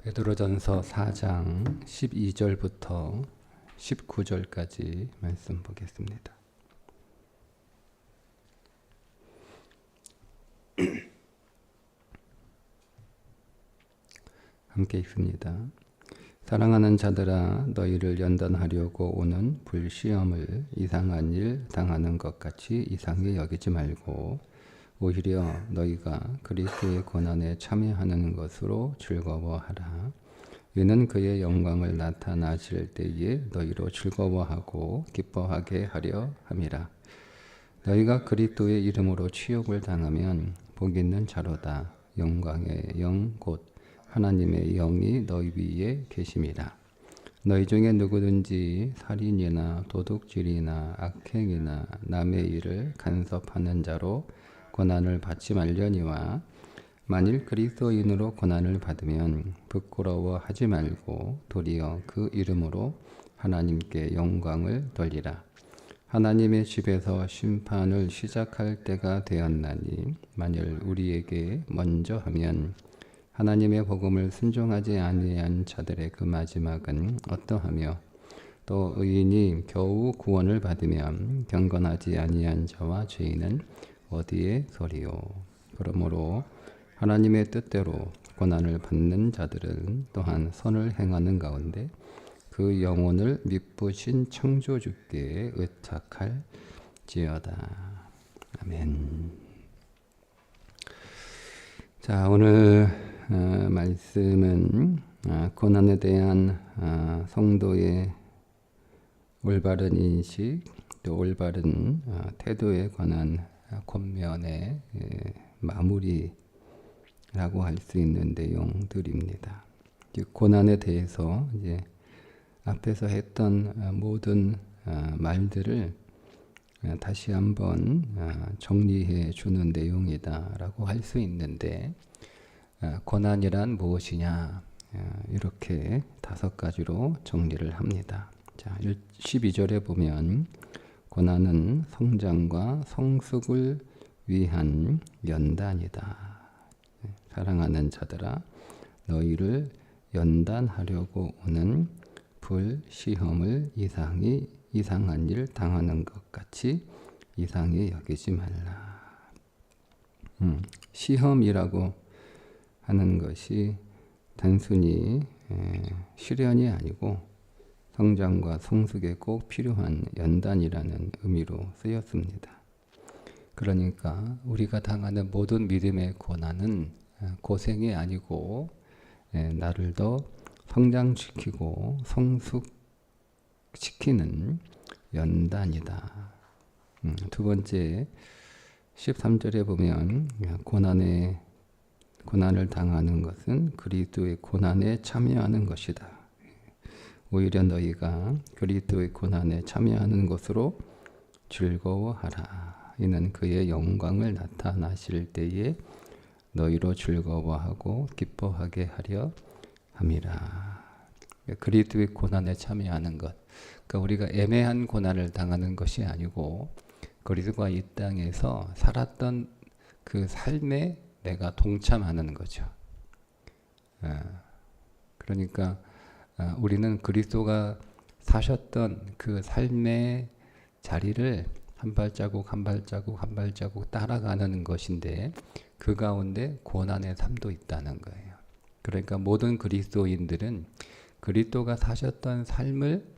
베드로전서 4장 12절부터 19절까지 말씀 보겠습니다. 함께 읽습니다. 사랑하는 자들아, 너희를 연단하려고 오는 불시험을 이상한 일 당하는 것 같이 이상히 여기지 말고 오히려 너희가 그리스도의 고난에 참여하는 것으로 즐거워하라. 이는 그의 영광을 나타나실 때에 너희로 즐거워하고 기뻐하게 하려 함이라. 너희가 그리스도의 이름으로 치욕을 당하면 복 있는 자로다. 영광의 영 곧 하나님의 영이 너희 위에 계심이라. 너희 중에 누구든지 살인이나 도둑질이나 악행이나 남의 일을 간섭하는 자로 고난을 받지 말려니와 만일 그리스도인으로 고난을 받으면 부끄러워하지 말고 도리어 그 이름으로 하나님께 영광을 돌리라. 하나님의 집에서 심판을 시작할 때가 되었나니 만일 우리에게 먼저 하면 하나님의 복음을 순종하지 아니한 자들의 그 마지막은 어떠하며 또 의인이 겨우 구원을 받으면 경건하지 아니한 자와 죄인은 어디에 서리요. 그러므로 하나님의 뜻대로 고난을 받는 자들은 또한 선을 행하는 가운데 그 영혼을 미쁘신 창조주께 의탁할지어다. 아멘. 자, 오늘 말씀은 고난에 대한 성도의 올바른 인식, 또 올바른 태도에 관한 권면의 마무리라고 할 수 있는 내용들입니다. 고난에 대해서 이제 앞에서 했던 모든 말들을 다시 한번 정리해 주는 내용이다라고 할 수 있는데, 고난이란 무엇이냐, 이렇게 5가지로 정리를 합니다. 자, 12절에 보면 고난은 성장과 성숙을 위한 연단이다. 사랑하는 자들아, 너희를 연단하려고 오는 불시험을 이상한 일 당하는 것 같이 이상히 여기지 말라. 시험이라고 하는 것이 단순히 시련이 아니고 성장과 성숙에 꼭 필요한 연단이라는 의미로 쓰였습니다. 그러니까 우리가 당하는 모든 믿음의 고난은 고생이 아니고 나를 더 성장시키고 성숙시키는 연단이다. 두 번째 13절에 보면 고난을 당하는 것은 그리스도의 고난에 참여하는 것이다. 오히려 너희가 그리스도의 고난에 참여하는 것으로 즐거워하라. 이는 그의 영광을 나타나실 때에 너희로 즐거워하고 기뻐하게 하려 함이라. 그리스도의 고난에 참여하는 것, 그러니까 우리가 애매한 고난을 당하는 것이 아니고 그리스도가 이 땅에서 살았던 그 삶에 내가 동참하는 거죠. 그러니까 우리는 그리스도가 사셨던 그 삶의 자리를 한 발자국 따라가는 것인데 그 가운데 고난의 삶도 있다는 거예요. 그러니까 모든 그리스도인들은 그리스도가 사셨던 삶을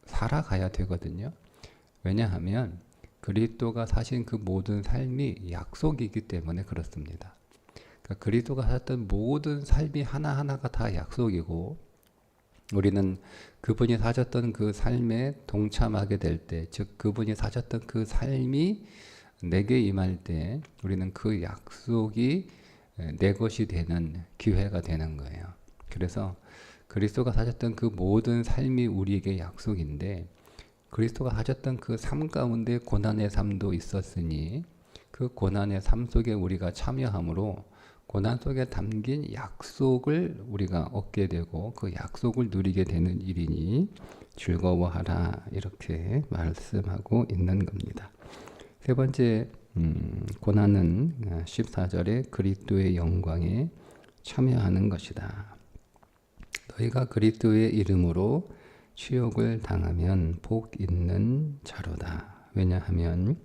살아가야 되거든요. 왜냐하면 그리스도가 사신 그 모든 삶이 약속이기 때문에 그렇습니다. 그러니까 그리스도가 사셨던 모든 삶이 하나하나가 다 약속이고 우리는 그분이 사셨던 그 삶에 동참하게 될 때, 즉 그분이 사셨던 그 삶이 내게 임할 때 우리는 그 약속이 내 것이 되는 기회가 되는 거예요. 그래서 그리스도가 사셨던 그 모든 삶이 우리에게 약속인데 그리스도가 하셨던 그 삶 가운데 고난의 삶도 있었으니 그 고난의 삶 속에 우리가 참여함으로 고난 속에 담긴 약속을 우리가 얻게 되고 그 약속을 누리게 되는 일이니 즐거워하라, 이렇게 말씀하고 있는 겁니다. 세 번째 고난은 14절에 그리스도의 영광에 참여하는 것이다. 너희가 그리스도의 이름으로 치욕을 당하면 복 있는 자로다. 왜냐하면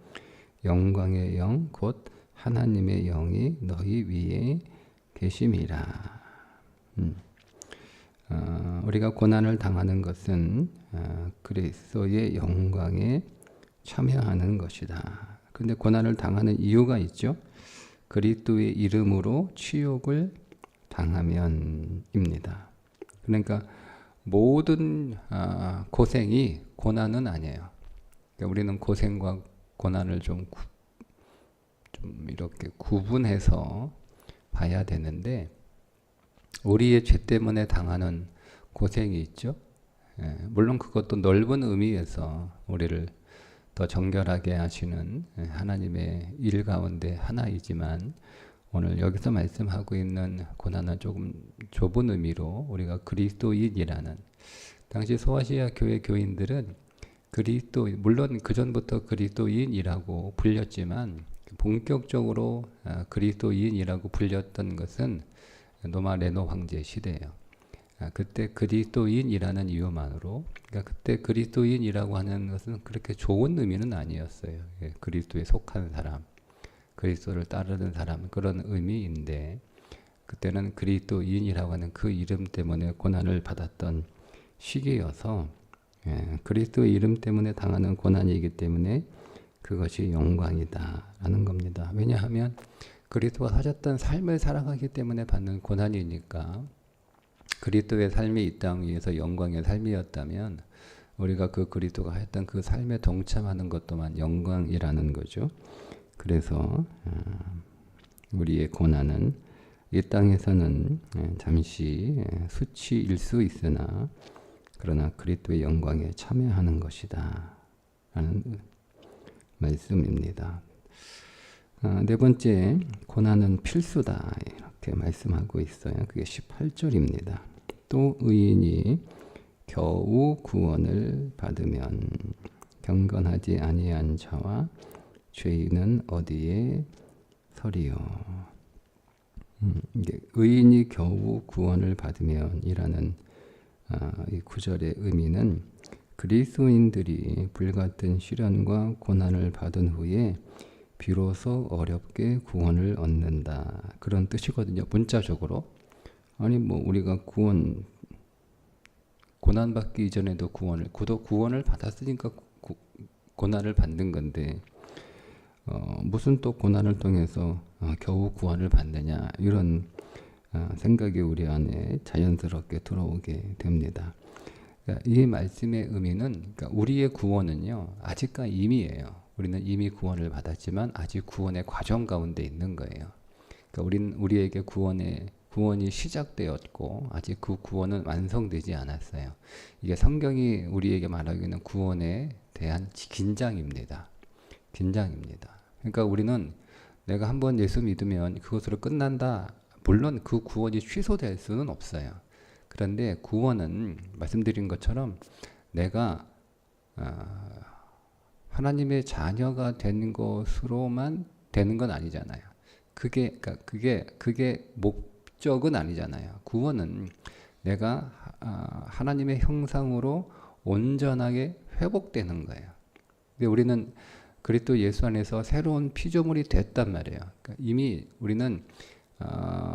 영광의 영 곧 하나님의 영이 너희 위에 계심이라. 우리가 고난을 당하는 것은 그리스도의 영광에 참여하는 것이다. 그런데 고난을 당하는 이유가 있죠. 그리스도의 이름으로 치욕을 당하면입니다. 그러니까 모든 고생이 고난은 아니에요. 그러니까 우리는 고생과 고난을 좀 이렇게 구분해서 봐야 되는데, 우리의 죄 때문에 당하는 고생이 있죠. 물론 그것도 넓은 의미에서 우리를 더 정결하게 하시는 하나님의 일 가운데 하나이지만, 오늘 여기서 말씀하고 있는 고난은 조금 좁은 의미로 우리가 그리스도인이라는, 당시 소아시아 교회 교인들은 물론 그전부터 그리스도인이라고 불렸지만 본격적으로 그리스도인이라고 불렸던 것은 로마 레노 황제 시대예요. 그때 그리스도인이라는 이유만으로, 그러니까 그때 그리스도인이라고 하는 것은 그렇게 좋은 의미는 아니었어요. 그리스도에 속한 사람, 그리스도를 따르는 사람, 그런 의미인데, 그때는 그리스도인이라고 하는 그 이름 때문에 고난을 받았던 시기여서, 그리스도의 이름 때문에 당하는 고난이기 때문에 그것이 영광이다라는 겁니다. 왜냐하면 그리스도가 사셨던 삶을 살아가기 때문에 받는 고난이니까, 그리스도의 삶이 이 땅 위에서 영광의 삶이었다면 우리가 그 그리스도가 했던 그 삶에 동참하는 것 또한 영광이라는 거죠. 그래서 우리의 고난은 이 땅에서는 잠시 수치일 수 있으나, 그러나 그리스도의 영광에 참여하는 것이다 라는 말씀입니다. 네 번째, 고난은 필수다 이렇게 말씀하고 있어요. 그게 18절입니다. 또 의인이 겨우 구원을 받으면 경건하지 아니한 자와 죄인은 어디에 서리요. 이게 의인이 겨우 구원을 받으면이라는 이 구절의 의미는, 그리스도인들이 불같은 시련과 고난을 받은 후에 비로소 어렵게 구원을 얻는다, 그런 뜻이거든요. 문자적으로. 아니 우리가 고난받기 이전에도 구원을 받았으니까 고난을 받는 건데, 무슨 또 고난을 통해서 겨우 구원을 받느냐, 이런 생각이 우리 안에 자연스럽게 들어오게 됩니다. 그러니까 이 말씀의 의미는, 그러니까 우리의 구원은요 아직까 임이에요. 우리는 이미 구원을 받았지만 아직 구원의 과정 가운데 있는 거예요. 그러니까 우리에게 구원이 시작되었고 아직 그 구원은 완성되지 않았어요. 이게 성경이 우리에게 말하고 있는 구원에 대한 긴장입니다. 긴장입니다. 그러니까 우리는 내가 한번 예수 믿으면 그것으로 끝난다. 물론 그 구원이 취소될 수는 없어요. 그런데 구원은 말씀드린 것처럼 내가 하나님의 자녀가 되는 것으로만 되는 건 아니잖아요. 그게 목적은 아니잖아요. 구원은 내가 하나님의 형상으로 온전하게 회복되는 거예요. 근데 우리는 그리스도 예수 안에서 새로운 피조물이 됐단 말이에요. 그러니까 이미 우리는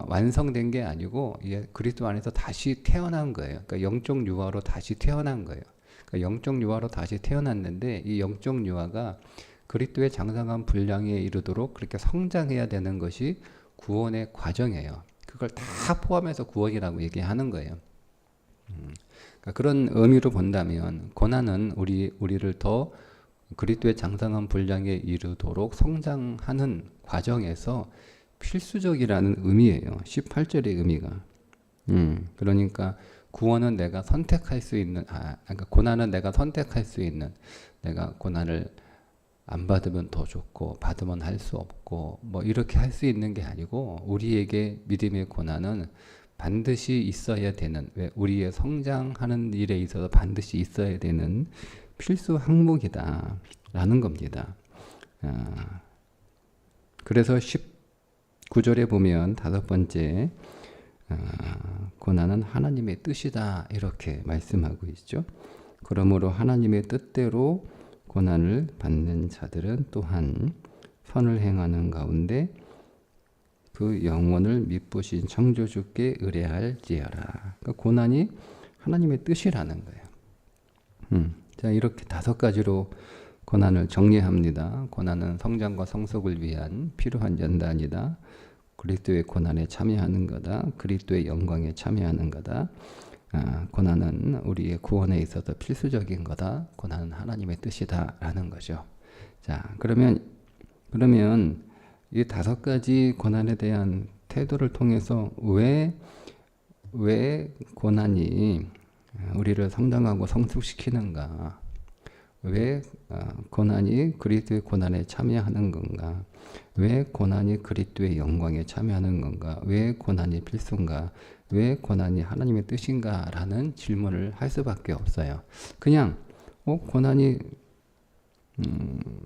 완성된 게 아니고 그리스도 안에서 다시 태어난 거예요. 그러니까 영적 유아로 다시 태어난 거예요. 그러니까 영적 유아로 다시 태어났는데, 이 영적 유아가 그리스도의 장성한 분량에 이르도록 그렇게 성장해야 되는 것이 구원의 과정이에요. 그걸 다 포함해서 구원이라고 얘기하는 거예요. 그러니까 그런 의미로 본다면 고난은 우리를 더 그리스도의 장성한 분량에 이르도록 성장하는 과정에서 필수적이라는 의미예요. 18절의 의미가. 그러니까 구원은 내가 선택할 수 있는, 그러니까 고난은 내가 선택할 수 있는, 내가 고난을 안 받으면 더 좋고 받으면 할 수 없고 이렇게 할 수 있는 게 아니고, 우리에게 믿음의 고난은 반드시 있어야 되는, 우리의 성장하는 일에 있어서 반드시 있어야 되는 필수 항목이다 라는 겁니다. 그래서 19절에 보면 다섯 번째, 고난은 하나님의 뜻이다 이렇게 말씀하고 있죠. 그러므로 하나님의 뜻대로 고난을 받는 자들은 또한 선을 행하는 가운데 그 영혼을 미쁘신 창조주께 의뢰할지어라. 그러니까 고난이 하나님의 뜻이라는 거예요. 자, 이렇게 5가지로 고난을 정리합니다. 고난은 성장과 성숙을 위한 필요한 연단이다. 그리스도의 고난에 참여하는 거다. 그리스도의 영광에 참여하는 거다. 고난은 우리의 구원에 있어서 필수적인 거다. 고난은 하나님의 뜻이다라는 거죠. 자, 그러면 이 5가지 고난에 대한 태도를 통해서 왜 고난이 우리를 성장하고 성숙시키는가? 왜 고난이 그리스도의 고난에 참여하는 건가? 왜 고난이 그리스도의 영광에 참여하는 건가? 왜 고난이 필수인가? 왜 고난이 하나님의 뜻인가? 라는 질문을 할 수밖에 없어요. 그냥 고난이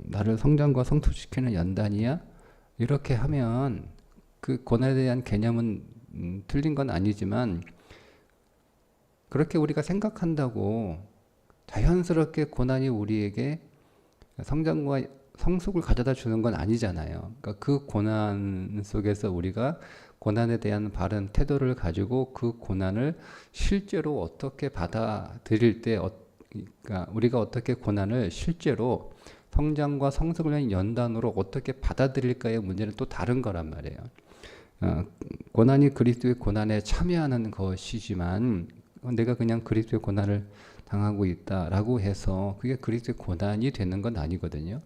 나를 성장과 성숙시키는 연단이야? 이렇게 하면 그 고난에 대한 개념은 틀린 건 아니지만 그렇게 우리가 생각한다고 자연스럽게 고난이 우리에게 성장과 성숙을 가져다 주는 건 아니잖아요. 그러니까 그 고난 속에서 우리가 고난에 대한 바른 태도를 가지고 그 고난을 실제로 어떻게 받아들일 때, 그러니까 우리가 어떻게 고난을 실제로 성장과 성숙을 위한 연단으로 어떻게 받아들일까의 문제는 또 다른 거란 말이에요. 고난이 그리스도의 고난에 참여하는 것이지만 내가 그냥 그리스도의 고난을 당하고 있다라고 해서 그게 그리스도의 고난이 되는 건 아니거든요.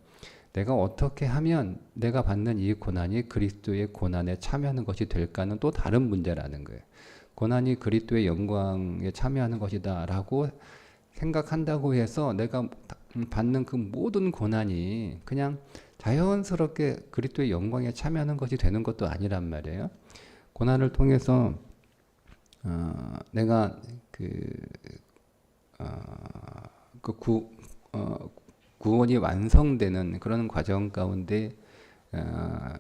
내가 어떻게 하면 내가 받는 이 고난이 그리스도의 고난에 참여하는 것이 될까는 또 다른 문제라는 거예요. 고난이 그리스도의 영광에 참여하는 것이다라고 생각한다고 해서 내가 받는 그 모든 고난이 그냥 자연스럽게 그리스도의 영광에 참여하는 것이 되는 것도 아니란 말이에요. 고난을 통해서 내가 구원이 완성되는 그런 과정 가운데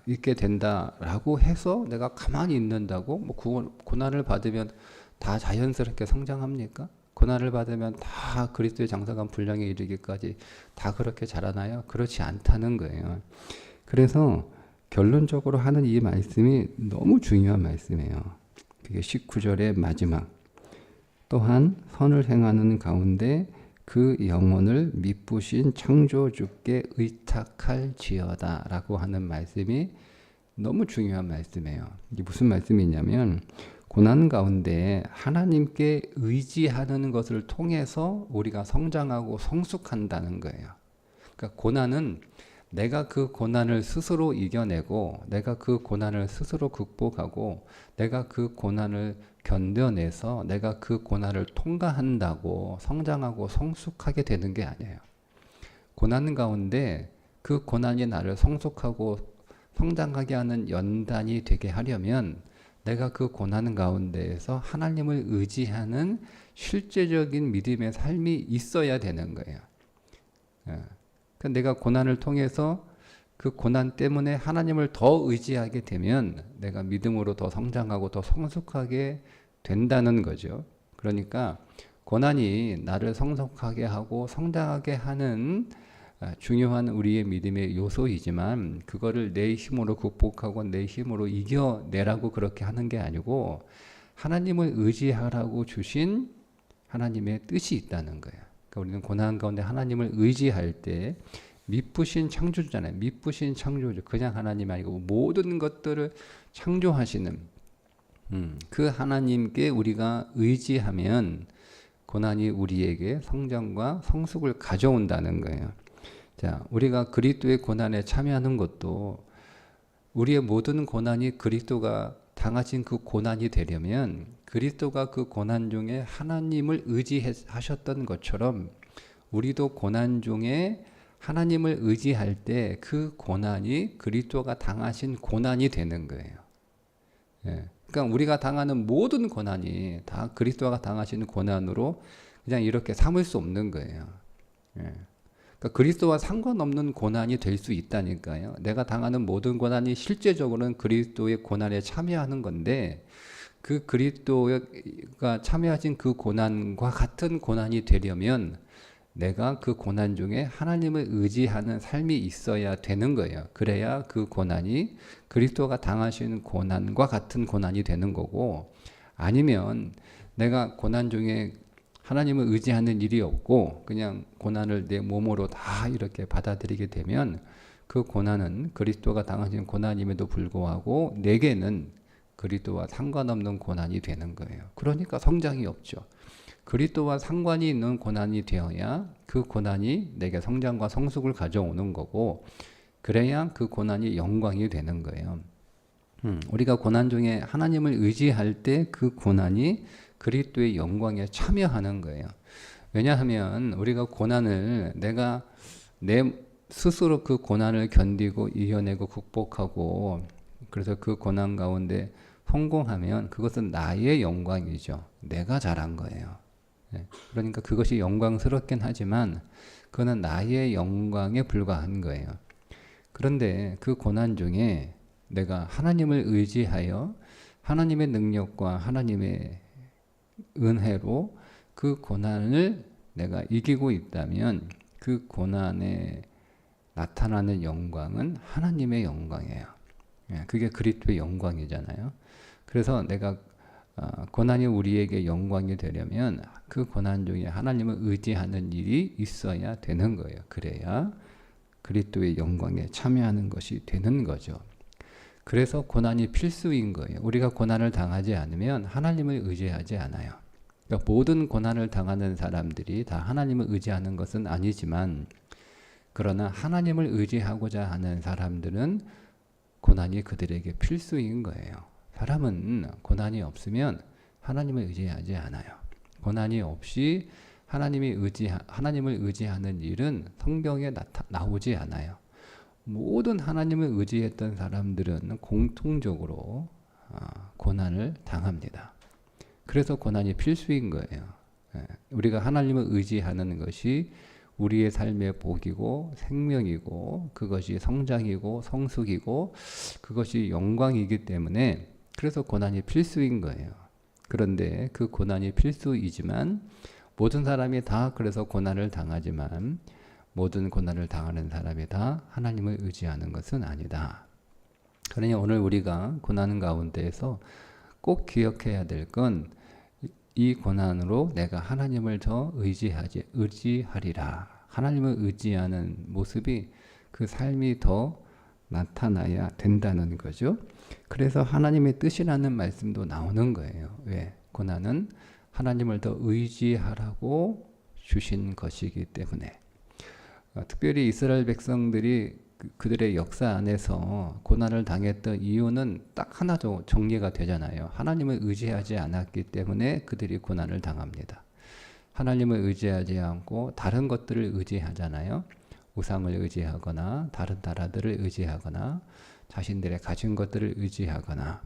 있게 된다라고 해서 내가 가만히 있는다고 고난을 받으면 다 자연스럽게 성장합니까? 고난을 받으면 다 그리스도의 장사관 분량에 이르기까지 다 그렇게 자라나요? 그렇지 않다는 거예요. 그래서 결론적으로 하는 이 말씀이 너무 중요한 말씀이에요. 그게 19절의 마지막. 또한 선을 행하는 가운데 그 영혼을 미쁘신 창조주께 의탁할지어다 라고 하는 말씀이 너무 중요한 말씀이에요. 이게 무슨 말씀이냐면 고난 가운데 하나님께 의지하는 것을 통해서 우리가 성장하고 성숙한다는 거예요. 그러니까 고난은 내가 그 고난을 스스로 이겨내고 내가 그 고난을 스스로 극복하고 내가 그 고난을 견뎌내서 내가 그 고난을 통과한다고 성장하고 성숙하게 되는 게 아니에요. 고난 가운데 그 고난이 나를 성숙하고 성장하게 하는 연단이 되게 하려면 내가 그 고난 가운데에서 하나님을 의지하는 실제적인 믿음의 삶이 있어야 되는 거예요. 그러니까 내가 고난을 통해서 그 고난 때문에 하나님을 더 의지하게 되면 내가 믿음으로 더 성장하고 더 성숙하게 된다는 거죠. 그러니까 고난이 나를 성숙하게 하고 성장하게 하는 중요한 우리의 믿음의 요소이지만 그거를 내 힘으로 극복하고 내 힘으로 이겨내라고 그렇게 하는 게 아니고 하나님을 의지하라고 주신 하나님의 뜻이 있다는 거예요. 그러니까 우리는 고난 가운데 하나님을 의지할 때 미쁘신 창조주잖아요. 미쁘신 창조주. 그냥 하나님 아니고 모든 것들을 창조하시는 그 하나님께 우리가 의지하면 고난이 우리에게 성장과 성숙을 가져온다는 거예요. 자, 우리가 그리스도의 고난에 참여하는 것도 우리의 모든 고난이 그리스도가 당하신 그 고난이 되려면 그리스도가 그 고난 중에 하나님을 의지하셨던 것처럼 우리도 고난 중에 하나님을 의지할 때 그 고난이 그리스도가 당하신 고난이 되는 거예요. 그러니까 우리가 당하는 모든 고난이 다 그리스도가 당하신 고난으로 그냥 이렇게 삼을 수 없는 거예요. 그러니까 그리스도와 상관없는 고난이 될 수 있다니까요. 내가 당하는 모든 고난이 실제적으로는 그리스도의 고난에 참여하는 건데 그 그리스도가 참여하신 그 고난과 같은 고난이 되려면 내가 그 고난 중에 하나님을 의지하는 삶이 있어야 되는 거예요. 그래야 그 고난이 그리스도가 당하신 고난과 같은 고난이 되는 거고, 아니면 내가 고난 중에 하나님을 의지하는 일이 없고 그냥 고난을 내 몸으로 다 이렇게 받아들이게 되면 그 고난은 그리스도가 당하신 고난임에도 불구하고 내게는 그리스도와 상관없는 고난이 되는 거예요. 그러니까 성장이 없죠. 그리스도와 상관이 있는 고난이 되어야 그 고난이 내게 성장과 성숙을 가져오는 거고, 그래야 그 고난이 영광이 되는 거예요. 우리가 고난 중에 하나님을 의지할 때 그 고난이 그리스도의 영광에 참여하는 거예요. 왜냐하면 우리가 고난을 내가 내 스스로 그 고난을 견디고 이겨내고 극복하고 그래서 그 고난 가운데 성공하면 그것은 나의 영광이죠. 내가 잘한 거예요. 그러니까 그것이 영광스럽긴 하지만 그거는 나의 영광에 불과한 거예요. 그런데 그 고난 중에 내가 하나님을 의지하여 하나님의 능력과 하나님의 은혜로 그 고난을 내가 이기고 있다면 그 고난에 나타나는 영광은 하나님의 영광이에요. 그게 그리스도의 영광이잖아요. 그래서 내가 고난이 우리에게 영광이 되려면 그 고난 중에 하나님을 의지하는 일이 있어야 되는 거예요. 그래야 그리스도의 영광에 참여하는 것이 되는 거죠. 그래서 고난이 필수인 거예요. 우리가 고난을 당하지 않으면 하나님을 의지하지 않아요. 그러니까 모든 고난을 당하는 사람들이 다 하나님을 의지하는 것은 아니지만, 그러나 하나님을 의지하고자 하는 사람들은 고난이 그들에게 필수인 거예요. 사람은 고난이 없으면 하나님을 의지하지 않아요. 고난이 없이 하나님을 의지하는 일은 성경에 나오지 않아요. 모든 하나님을 의지했던 사람들은 공통적으로 고난을 당합니다. 그래서 고난이 필수인 거예요. 우리가 하나님을 의지하는 것이 우리의 삶의 복이고 생명이고 그것이 성장이고 성숙이고 그것이 영광이기 때문에 그래서 고난이 필수인 거예요. 그런데 그 고난이 필수이지만 모든 사람이 다 그래서 고난을 당하지만 모든 고난을 당하는 사람이 다 하나님을 의지하는 것은 아니다. 그러니 오늘 우리가 고난 가운데에서 꼭 기억해야 될 건 이 고난으로 내가 하나님을 더 의지하리라. 하나님을 의지하는 모습이 그 삶이 더 나타나야 된다는 거죠. 그래서 하나님의 뜻이라는 말씀도 나오는 거예요. 왜? 고난은 하나님을 더 의지하라고 주신 것이기 때문에. 특별히 이스라엘 백성들이 그들의 역사 안에서 고난을 당했던 이유는 딱 하나 정리가 되잖아요. 하나님을 의지하지 않았기 때문에 그들이 고난을 당합니다. 하나님을 의지하지 않고 다른 것들을 의지하잖아요. 우상을 의지하거나 다른 나라들을 의지하거나 자신들의 가진 것들을 의지하거나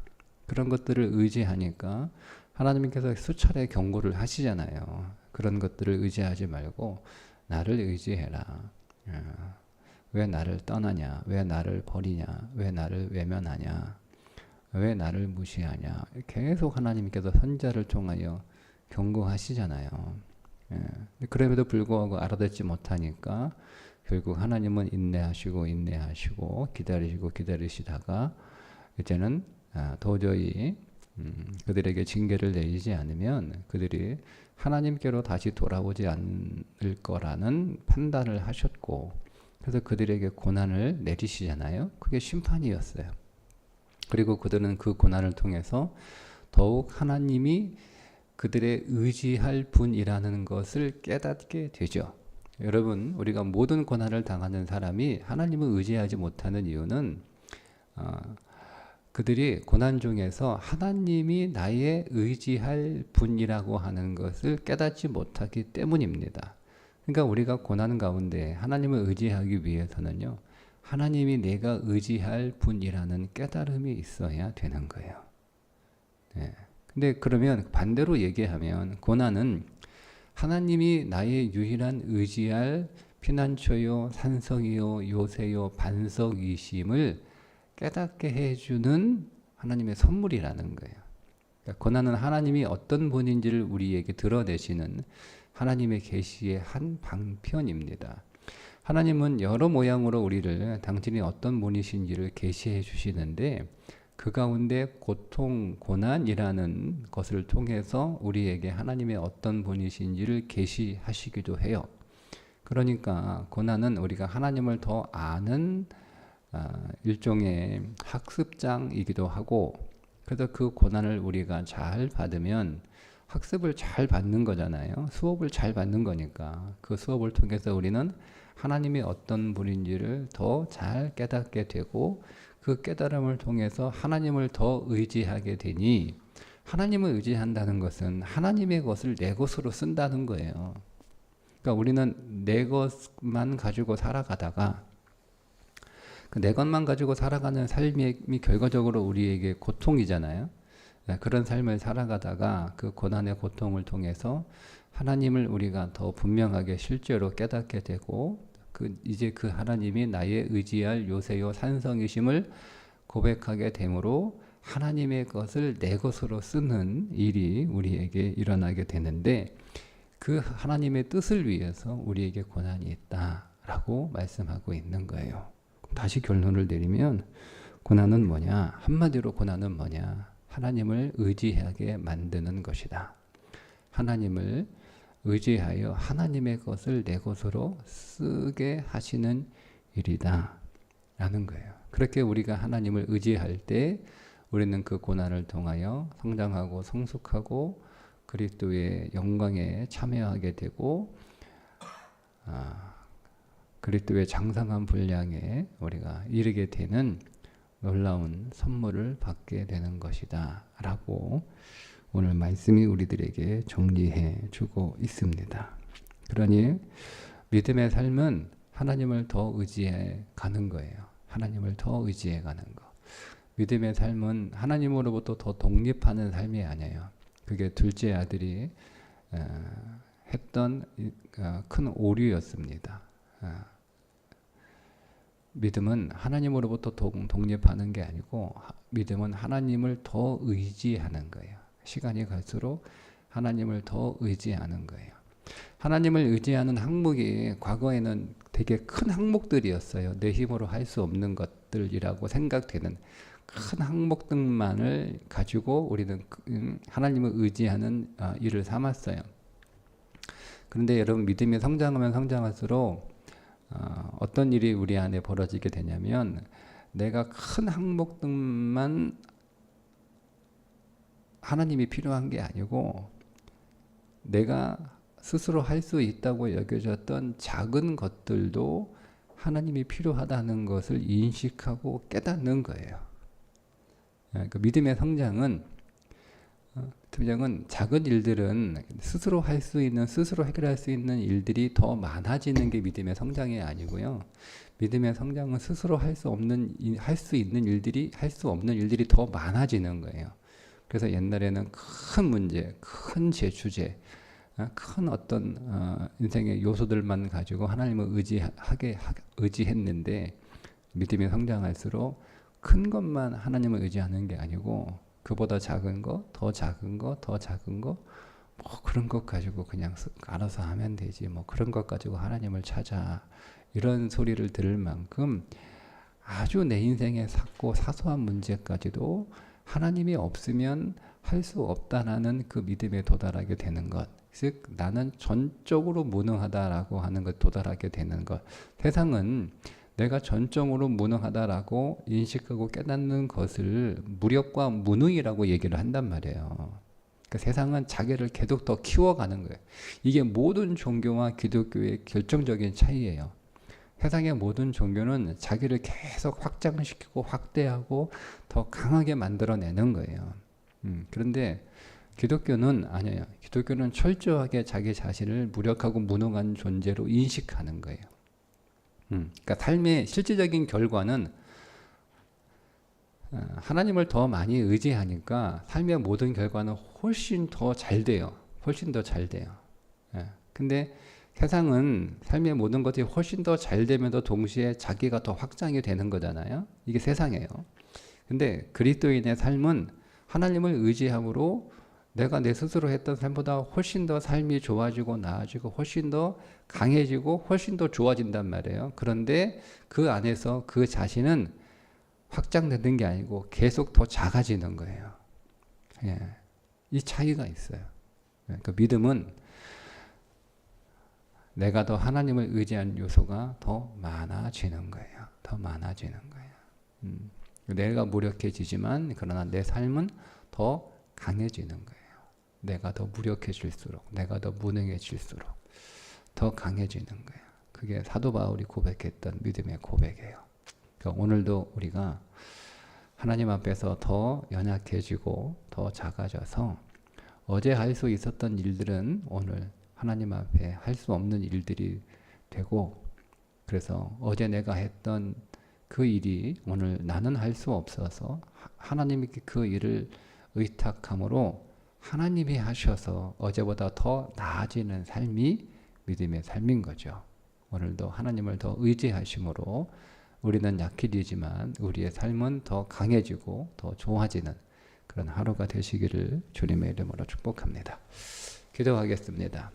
그런 것들을 의지하니까 하나님께서 수차례 경고를 하시잖아요. 그런 것들을 의지하지 말고 나를 의지해라. 왜 나를 떠나냐? 왜 나를 버리냐? 왜 나를 외면하냐? 왜 나를 무시하냐? 계속 하나님께서 선자를 통하여 경고하시잖아요. 그럼에도 불구하고 알아듣지 못하니까 결국 하나님은 인내하시고 기다리시다가 이제는 도저히 그들에게 징계를 내리지 않으면 그들이 하나님께로 다시 돌아오지 않을 거라는 판단을 하셨고, 그래서 그들에게 고난을 내리시잖아요. 그게 심판이었어요. 그리고 그들은 그 고난을 통해서 더욱 하나님이 그들의 의지할 분이라는 것을 깨닫게 되죠. 여러분, 우리가 모든 고난을 당하는 사람이 하나님을 의지하지 못하는 이유는 그들이 고난 중에서 하나님이 나의 의지할 분이라고 하는 것을 깨닫지 못하기 때문입니다. 그러니까 우리가 고난 가운데 하나님을 의지하기 위해서는요, 하나님이 내가 의지할 분이라는 깨달음이 있어야 되는 거예요. 근데 그러면 반대로 얘기하면 고난은 하나님이 나의 유일한 의지할 피난처요, 산성이요, 요새요, 반석이심을 깨닫게 해주는 하나님의 선물이라는 거예요. 그러니까 고난은 하나님이 어떤 분인지를 우리에게 드러내시는 하나님의 계시의 한 방편입니다. 하나님은 여러 모양으로 우리를 당신이 어떤 분이신지를 계시해 주시는데 그 가운데 고통, 고난이라는 것을 통해서 우리에게 하나님의 어떤 분이신지를 계시하시기도 해요. 그러니까 고난은 우리가 하나님을 더 아는 일종의 학습장이기도 하고, 그래서 그 고난을 우리가 잘 받으면 학습을 잘 받는 거잖아요. 수업을 잘 받는 거니까 그 수업을 통해서 우리는 하나님이 어떤 분인지를 더 잘 깨닫게 되고, 그 깨달음을 통해서 하나님을 더 의지하게 되니, 하나님을 의지한다는 것은 하나님의 것을 내 것으로 쓴다는 거예요. 그러니까 우리는 내 것만 가지고 살아가다가 내 것만 가지고 살아가는 삶이 결과적으로 우리에게 고통이잖아요. 그런 삶을 살아가다가 그 고난의 고통을 통해서 하나님을 우리가 더 분명하게 실제로 깨닫게 되고, 이제 그 하나님이 나의 의지할 요새요 산성이심을 고백하게 되므로 하나님의 것을 내 것으로 쓰는 일이 우리에게 일어나게 되는데, 그 하나님의 뜻을 위해서 우리에게 고난이 있다라고 말씀하고 있는 거예요. 다시 결론을 내리면 고난은 뭐냐? 한마디로 고난은 뭐냐? 하나님을 의지하게 만드는 것이다. 하나님을 의지하여 하나님의 것을 내 것으로 쓰게 하시는 일이다 라는 거예요. 그렇게 우리가 하나님을 의지할 때 우리는 그 고난을 통하여 성장하고 성숙하고 그리스도의 영광에 참여하게 되고, 그리스도의 장성한 분량에 우리가 이르게 되는 놀라운 선물을 받게 되는 것이다 라고 오늘 말씀이 우리들에게 정리해 주고 있습니다. 그러니 믿음의 삶은 하나님을 더 의지해 가는 거예요. 하나님을 더 의지해 가는 거. 믿음의 삶은 하나님으로부터 더 독립하는 삶이 아니에요. 그게 둘째 아들이 했던 큰 오류였습니다. 믿음은 하나님으로부터 독립하는 게 아니고, 믿음은 하나님을 더 의지하는 거예요. 시간이 갈수록 하나님을 더 의지하는 거예요. 하나님을 의지하는 항목이 과거에는 되게 큰 항목들이었어요. 내 힘으로 할 수 없는 것들이라고 생각되는 큰 항목들만을 가지고 우리는 하나님을 의지하는 일을 삼았어요. 그런데 여러분, 믿음이 성장하면 성장할수록 어떤 일이 우리 안에 벌어지게 되냐면, 내가 큰 항목들만 하나님이 필요한 게 아니고 내가 스스로 할 수 있다고 여겨졌던 작은 것들도 하나님이 필요하다는 것을 인식하고 깨닫는 거예요. 그 믿음의 성장은 작은 일들은 스스로 할 수 있는, 스스로 해결할 수 있는 일들이 더 많아지는 게 믿음의 성장이 아니고요. 믿음의 성장은 스스로 할 수 없는 할 수 없는 일들이 더 많아지는 거예요. 그래서 옛날에는 큰 문제, 큰 제주제, 큰 어떤 인생의 요소들만 가지고 하나님을 의지했는데, 믿음이 성장할수록 큰 것만 하나님을 의지하는 게 아니고 그보다 작은 거, 더 작은 거, 더 작은 거, 뭐 그런 것 가지고 그냥 알아서 하면 되지, 뭐 그런 것 가지고 하나님을 찾아, 이런 소리를 들을 만큼 아주 내 인생의 작고 사소한 문제까지도 하나님이 없으면 할 수 없다라는 그 믿음에 도달하게 되는 것, 즉 나는 전적으로 무능하다라고 하는 것 도달하게 되는 것. 세상은 내가 전적으로 무능하다라고 인식하고 깨닫는 것을 무력과 무능이라고 얘기를 한단 말이에요. 그러니까 세상은 자기를 계속 더 키워가는 거예요. 이게 모든 종교와 기독교의 결정적인 차이예요. 세상의 모든 종교는 자기를 계속 확장시키고 확대하고 더 강하게 만들어내는 거예요. 그런데 기독교는 아니에요. 기독교는 철저하게 자기 자신을 무력하고 무능한 존재로 인식하는 거예요. 그러니까 삶의 실질적인 결과는 하나님을 더 많이 의지하니까 삶의 모든 결과는 훨씬 더 잘 돼요. 훨씬 더 잘 돼요. 근데 세상은 삶의 모든 것이 훨씬 더 잘 되면서 동시에 자기가 더 확장이 되는 거잖아요. 이게 세상이에요. 근데 그리스도인의 삶은 하나님을 의지함으로 내가 내 스스로 했던 삶보다 훨씬 더 삶이 좋아지고 나아지고 훨씬 더 강해지고 훨씬 더 좋아진단 말이에요. 그런데 그 안에서 그 자신은 확장되는 게 아니고 계속 더 작아지는 거예요. 예. 이 차이가 있어요. 그러니까 믿음은 내가 더 하나님을 의지한 요소가 더 많아지는 거예요. 더 많아지는 거예요. 내가 무력해지지만 그러나 내 삶은 더 강해지는 거예요. 내가 더 무력해질수록, 내가 더 무능해질수록 더 강해지는 거예요. 그게 사도 바울이 고백했던 믿음의 고백이에요. 그러니까 오늘도 우리가 하나님 앞에서 더 연약해지고 더 작아져서 어제 할 수 있었던 일들은 오늘 하나님 앞에 할 수 없는 일들이 되고, 그래서 어제 내가 했던 그 일이 오늘 나는 할 수 없어서 하나님께 그 일을 의탁함으로 하나님이 하셔서 어제보다 더 나아지는 삶이 믿음의 삶인 거죠. 오늘도 하나님을 더 의지하심으로 우리는 약해지지만 우리의 삶은 더 강해지고 더 좋아지는 그런 하루가 되시기를 주님의 이름으로 축복합니다. 기도하겠습니다.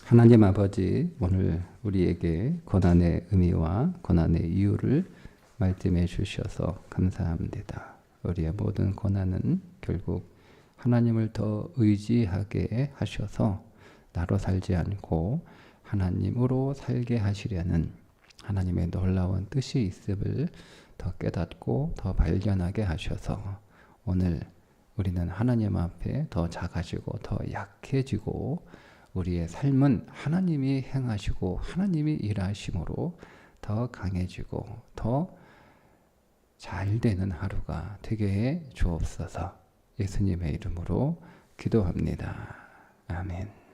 하나님 아버지, 오늘 우리에게 고난의 의미와 고난의 이유를 말씀해 주셔서 감사합니다. 우리의 모든 고난은 결국 하나님을 더 의지하게 하셔서 나로 살지 않고 하나님으로 살게 하시려는 하나님의 놀라운 뜻이 있음을 더 깨닫고 더 발견하게 하셔서 오늘 우리는 하나님 앞에 더 작아지고 더 약해지고 우리의 삶은 하나님이 행하시고 하나님이 일하심으로 더 강해지고 더 잘 되는 하루가 되게 해 주옵소서. 예수님의 이름으로 기도합니다. 아멘.